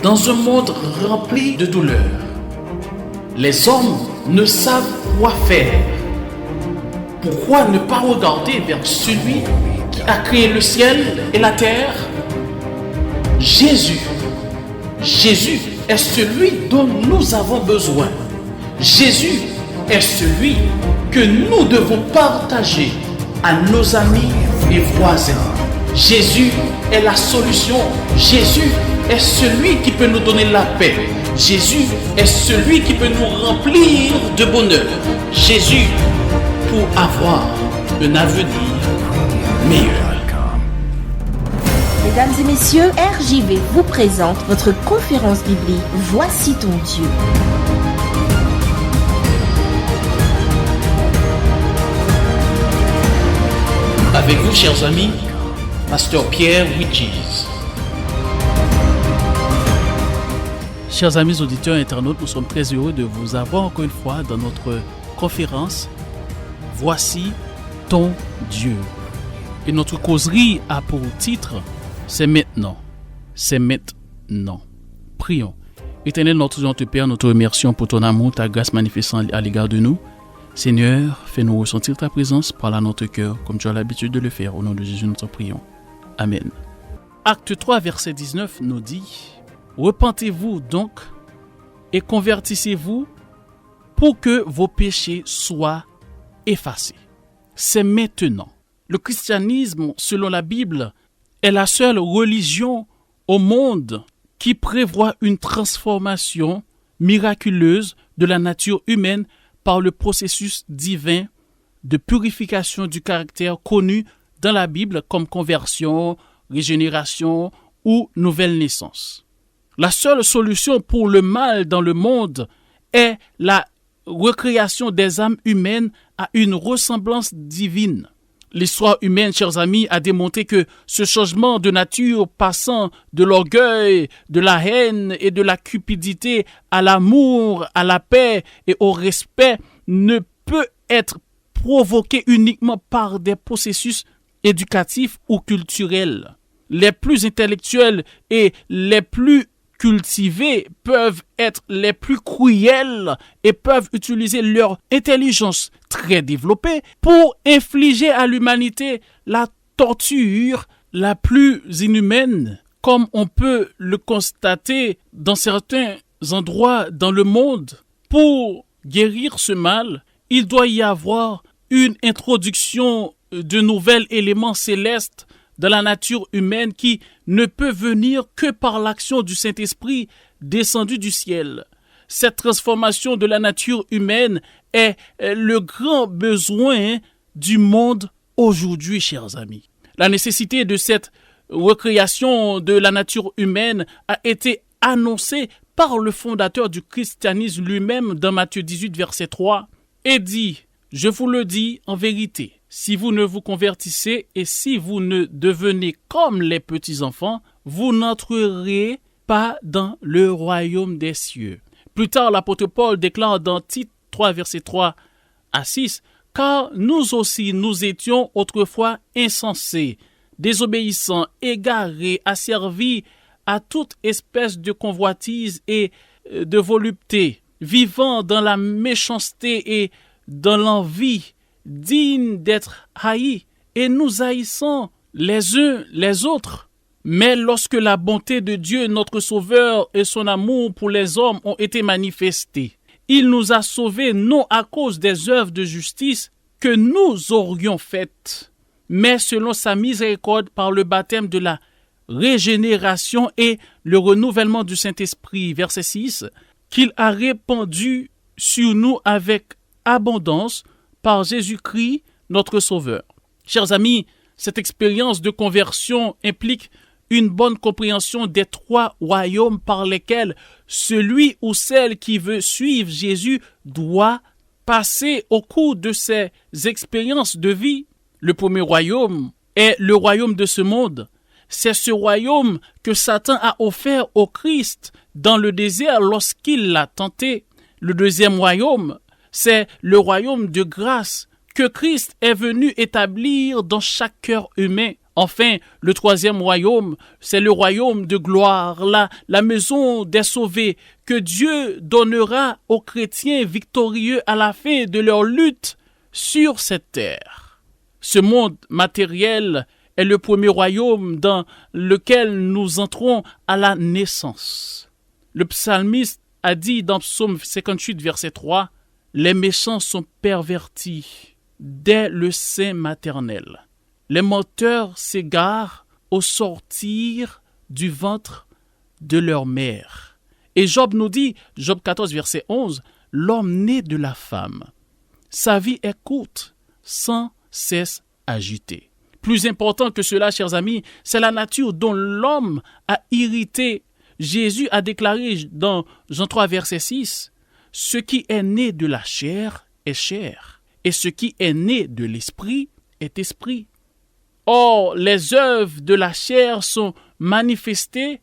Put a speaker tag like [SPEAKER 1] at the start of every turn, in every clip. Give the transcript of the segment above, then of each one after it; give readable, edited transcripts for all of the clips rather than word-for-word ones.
[SPEAKER 1] Dans un monde rempli de douleurs, les hommes ne savent quoi faire. Pourquoi ne pas regarder vers celui qui a créé le ciel et la terre? Jésus. Jésus est celui dont nous avons besoin. Jésus est celui que nous devons partager à nos amis et voisins. Jésus est la solution. Jésus est celui qui peut nous donner la paix. Jésus est celui qui peut nous remplir de bonheur. Jésus pour avoir un avenir meilleur.
[SPEAKER 2] Mesdames et messieurs, RJV vous présente votre conférence biblique Voici ton Dieu.
[SPEAKER 1] Avec vous, chers amis, Pasteur Pierre Widges.
[SPEAKER 3] Chers amis auditeurs et internautes, nous sommes très heureux de vous avoir encore une fois dans notre conférence Voici ton Dieu. Et notre causerie a pour titre C'est maintenant. C'est maintenant. Prions. Éternel, notre Dieu, notre Père, nous te remercions pour ton amour, ta grâce manifestant à l'égard de nous. Seigneur, fais-nous ressentir ta présence, parle à notre cœur, comme tu as l'habitude de le faire. Au nom de Jésus, nous te prions. Amen. Acte 3, verset 19 nous dit « Repentez-vous donc et convertissez-vous pour que vos péchés soient effacés. » C'est maintenant. Le christianisme, selon la Bible, est la seule religion au monde qui prévoit une transformation miraculeuse de la nature humaine par le processus divin de purification du caractère connu dans la Bible comme conversion, régénération ou nouvelle naissance. La seule solution pour le mal dans le monde est la recréation des âmes humaines à une ressemblance divine. L'histoire humaine, chers amis, a démontré que ce changement de nature passant de l'orgueil, de la haine et de la cupidité à l'amour, à la paix et au respect ne peut être provoqué uniquement par des processus éducatifs ou culturels. Les plus intellectuels et les plus cultivés peuvent être les plus cruels et peuvent utiliser leur intelligence très développée pour infliger à l'humanité la torture la plus inhumaine, comme on peut le constater dans certains endroits dans le monde. Pour guérir ce mal, il doit y avoir une introduction de nouveaux éléments célestes dans la nature humaine qui ne peut venir que par l'action du Saint-Esprit descendu du ciel. Cette transformation de la nature humaine est le grand besoin du monde aujourd'hui, chers amis. La nécessité de cette recréation de la nature humaine a été annoncée par le fondateur du christianisme lui-même dans Matthieu 18, verset 3, et dit « Je vous le dis en vérité, si vous ne vous convertissez et si vous ne devenez comme les petits-enfants, vous n'entrerez pas dans le royaume des cieux. » Plus tard, l'apôtre Paul déclare dans Tite 3, verset 3 à 6, « Car nous aussi, nous étions autrefois insensés, désobéissants, égarés, asservis à toute espèce de convoitise et de volupté, vivant dans la méchanceté et dans l'envie, dignes d'être haïs, et nous haïssons les uns les autres. Mais lorsque la bonté de Dieu, notre Sauveur, et son amour pour les hommes ont été manifestés, il nous a sauvés non à cause des œuvres de justice que nous aurions faites, mais selon sa miséricorde par le baptême de la régénération et le renouvellement du Saint-Esprit. Verset 6, qu'il a répandu sur nous avec abondance par Jésus-Christ, notre Sauveur. Chers amis, cette expérience de conversion implique une bonne compréhension des trois royaumes par lesquels celui ou celle qui veut suivre Jésus doit passer au cours de ses expériences de vie. Le premier royaume est le royaume de ce monde. C'est ce royaume que Satan a offert au Christ dans le désert lorsqu'il l'a tenté. Le deuxième royaume, c'est le royaume de grâce que Christ est venu établir dans chaque cœur humain. Enfin, le troisième royaume, c'est le royaume de gloire, la maison des sauvés, que Dieu donnera aux chrétiens victorieux à la fin de leur lutte sur cette terre. Ce monde matériel est le premier royaume dans lequel nous entrons à la naissance. Le psalmiste a dit dans Psaume 58, verset 3, « Les méchants sont pervertis dès le sein maternel. Les menteurs s'égarent au sortir du ventre de leur mère. » Et Job nous dit, Job 14, verset 11, « L'homme né de la femme, sa vie est courte, sans cesse agitée. » Plus important que cela, chers amis, c'est la nature dont l'homme a hérité. Jésus a déclaré dans Jean 3, verset 6, « Ce qui est né de la chair est chair, et ce qui est né de l'esprit est esprit. » Or, les œuvres de la chair sont manifestées,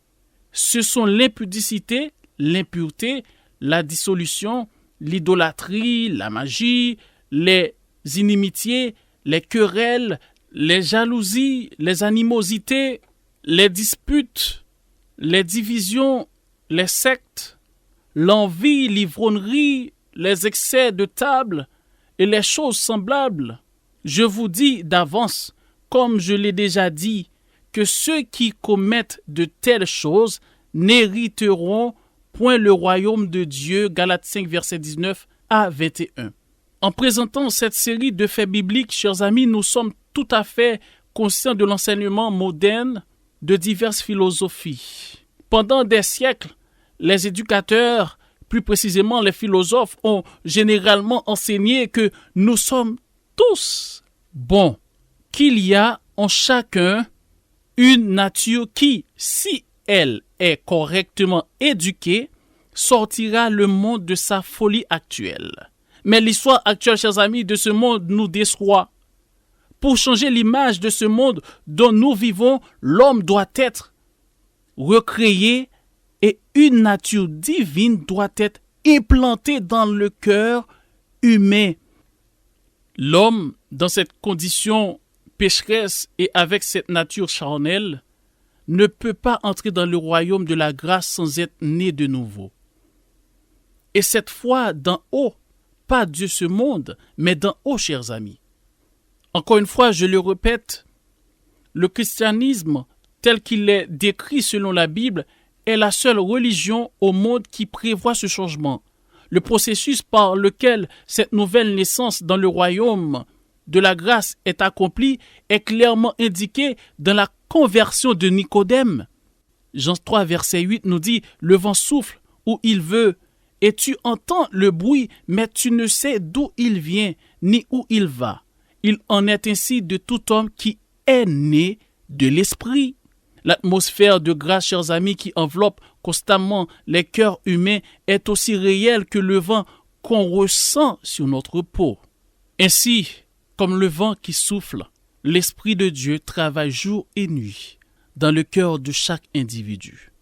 [SPEAKER 3] ce sont l'impudicité, l'impureté, la dissolution, l'idolâtrie, la magie, les inimitiés, les querelles, les jalousies, les animosités, les disputes, les divisions, les sectes, l'envie, l'ivrognerie, les excès de table et les choses semblables. Je vous dis d'avance, comme je l'ai déjà dit, que ceux qui commettent de telles choses n'hériteront point le royaume de Dieu. Galates 5, verset 19 à 21. En présentant cette série de faits bibliques, chers amis, nous sommes tout à fait conscients de l'enseignement moderne de diverses philosophies. Pendant des siècles, les éducateurs, plus précisément les philosophes, ont généralement enseigné que nous sommes tous bons, qu'il y a en chacun une nature qui, si elle est correctement éduquée, sortira le monde de sa folie actuelle. Mais l'histoire actuelle, chers amis, de ce monde nous déçoit. Pour changer l'image de ce monde dont nous vivons, l'homme doit être recréé et une nature divine doit être implantée dans le cœur humain. L'homme, dans cette condition pécheresse et avec cette nature charnelle, ne peut pas entrer dans le royaume de la grâce sans être né de nouveau. Et cette fois d'en haut, pas de ce monde, mais d'en haut, chers amis. Encore une fois, je le répète, le christianisme, tel qu'il est décrit selon la Bible, est la seule religion au monde qui prévoit ce changement. Le processus par lequel cette nouvelle naissance dans le royaume de la grâce est accomplie est clairement indiqué dans la conversion de Nicodème. Jean 3, verset 8 nous dit « Le vent souffle où il veut, et tu entends le bruit, mais tu ne sais d'où il vient, ni où il va. Il en est ainsi de tout homme qui est né de l'esprit. » L'atmosphère de grâce, chers amis, qui enveloppe constamment les cœurs humains est aussi réelle que le vent qu'on ressent sur notre peau. Ainsi, comme le vent qui souffle, l'Esprit de Dieu travaille jour et nuit dans le cœur de chaque individu.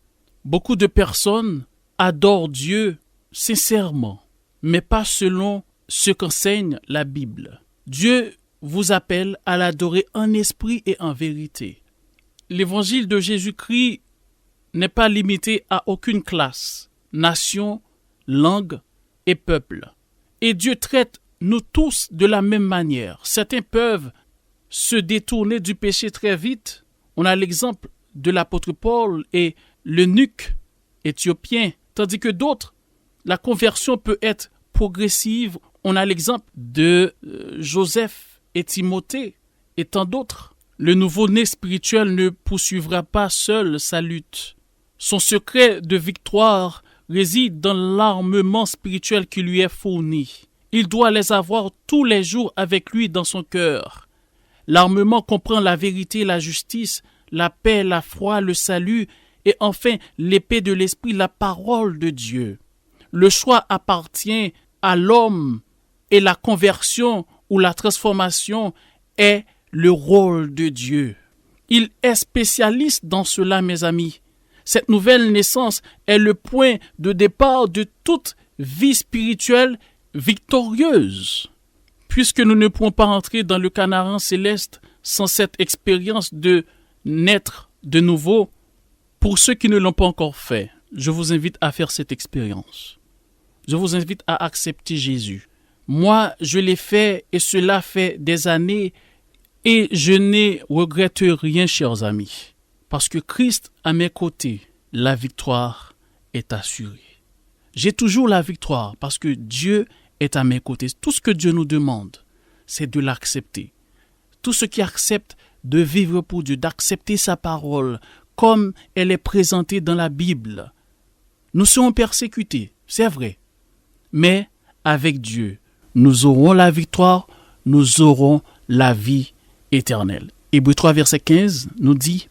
[SPEAKER 3] Beaucoup de personnes adorent Dieu sincèrement, mais pas selon ce qu'enseigne la Bible. Dieu vous appelle à l'adorer en esprit et en vérité. L'évangile de Jésus-Christ n'est pas limité à aucune classe, nation, langue et peuple. Et Dieu traite nous tous de la même manière. Certains peuvent se détourner du péché très vite. On a l'exemple de l'apôtre Paul et l'eunuque éthiopien, tandis que d'autres, la conversion peut être progressive. On a l'exemple de Joseph et Timothée et tant d'autres. Le nouveau-né spirituel ne poursuivra pas seul sa lutte. Son secret de victoire réside dans l'armement spirituel qui lui est fourni. Il doit les avoir tous les jours avec lui dans son cœur. L'armement comprend la vérité, la justice, la paix, la foi, le salut et enfin l'épée de l'esprit, la parole de Dieu. Le choix appartient à l'homme et la conversion ou la transformation est le rôle de Dieu. Il est spécialiste dans cela, mes amis. Cette nouvelle naissance est le point de départ de toute vie spirituelle victorieuse. Puisque nous ne pouvons pas entrer dans le Canaan céleste sans cette expérience de naître de nouveau, pour ceux qui ne l'ont pas encore fait, je vous invite à faire cette expérience. Je vous invite à accepter Jésus. Moi, je l'ai fait et cela fait des années et je ne regrette rien, chers amis. Parce que Christ à mes côtés, la victoire est assurée. J'ai toujours la victoire parce que Dieu est à mes côtés. Tout ce que Dieu nous demande, c'est de l'accepter. Tout ce qui accepte de vivre pour Dieu, d'accepter sa parole comme elle est présentée dans la Bible. Nous serons persécutés, c'est vrai. Mais avec Dieu, nous aurons la victoire, nous aurons la vie éternelle. Hébreux 3, verset 15 nous dit,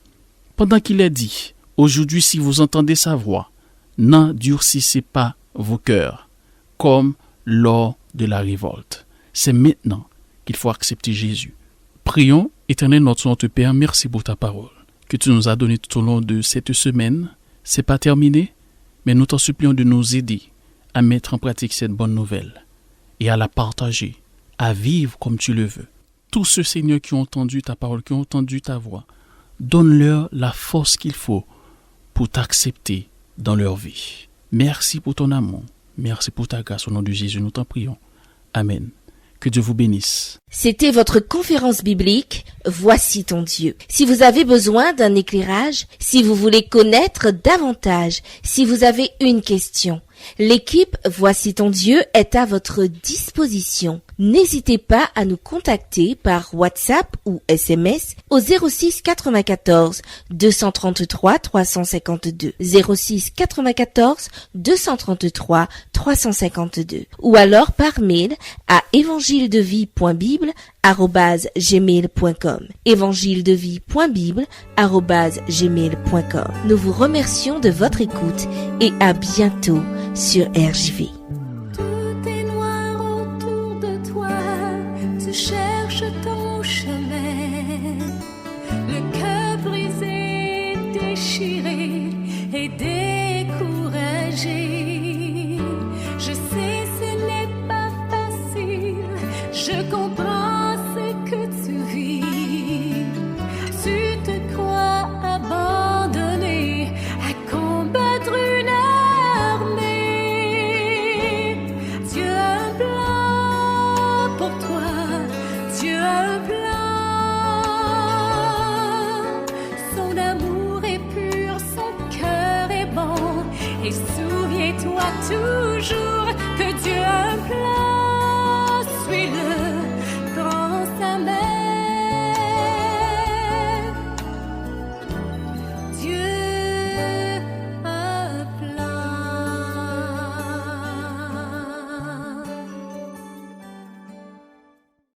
[SPEAKER 3] pendant qu'il est dit, aujourd'hui si vous entendez sa voix, n'endurcissez pas vos cœurs, comme lors de la révolte. C'est maintenant qu'il faut accepter Jésus. Prions, Éternel notre Père, merci pour ta parole que tu nous as donnée tout au long de cette semaine. C'est pas terminé, mais nous t'en supplions de nous aider à mettre en pratique cette bonne nouvelle et à la partager, à vivre comme tu le veux. Tous ceux, Seigneur, qui ont entendu ta parole, qui ont entendu ta voix, donne-leur la force qu'il faut pour t'accepter dans leur vie. Merci pour ton amour. Merci pour ta grâce. Au nom de Jésus, nous t'en prions. Amen. Que Dieu vous bénisse.
[SPEAKER 2] C'était votre conférence biblique « Voici ton Dieu ». Si vous avez besoin d'un éclairage, si vous voulez connaître davantage, si vous avez une question, l'équipe « Voici ton Dieu » est à votre disposition. N'hésitez pas à nous contacter par WhatsApp ou SMS au 06 94 233 352 06 94 233 352 ou alors par mail à évangiledevie.bible@gmail.com évangiledevie.bible@gmail.com. Nous vous remercions de votre écoute et à bientôt sur RJV.